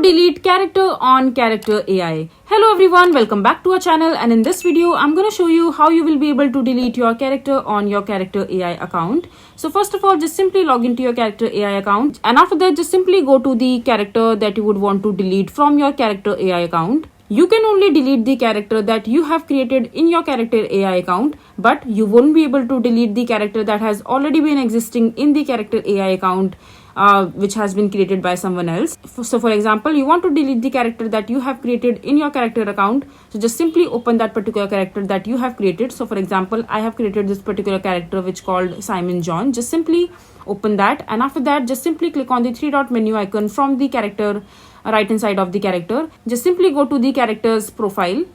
delete character on character AI. Hello everyone, welcome back to our channel, and in this video I'm going to show you how you will be able to delete your character on your character AI account. So first of all, just simply log into your character AI account, and after that just simply go to the character that you would want to delete from your character AI account. You can only delete the character that you have created in your character AI account, but you won't be able to delete the character that has already been existing in the character AI account, which has been created by someone else. So for example, you want to delete the character that you have created in your character account. So just simply open that particular character that you have created. So for example, I have created this particular character which called Simon John. Just simply open that, and after that just simply click on the three dot menu icon from the character right hand side of the character. Just simply go to the character's profile,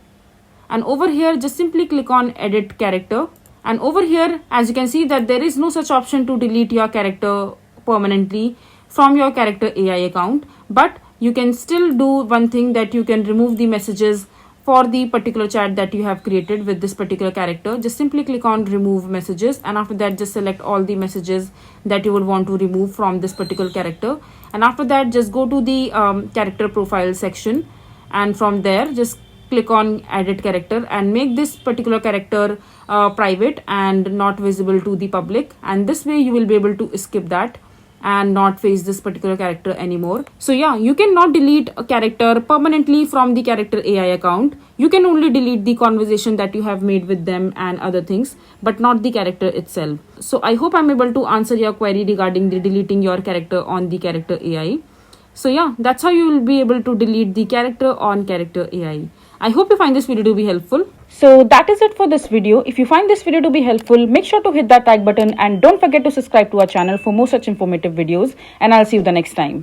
and over here just simply click on edit character. And over here, as you can see, that there is no such option to delete your character permanently from your character AI account, but you can still do one thing, that you can remove the messages for the particular chat that you have created with this particular character. Just simply click on remove messages, and after that just select all the messages that you would want to remove from this particular character. And after that just go to the character profile section, and from there just click on edit character and make this particular character private and not visible to the public, and this way you will be able to skip that and not face this particular character anymore. So yeah, you cannot delete a character permanently from the character AI account. You can only delete the conversation that you have made with them and other things, but not the character itself. So I hope I'm able to answer your query regarding the deleting your character on the character AI. So yeah, that's how you will be able to delete the character on character AI. I hope you find this video to be helpful. So that is it for this video. If you find this video to be helpful, make sure to hit that like button and don't forget to subscribe to our channel for more such informative videos, and I'll see you the next time.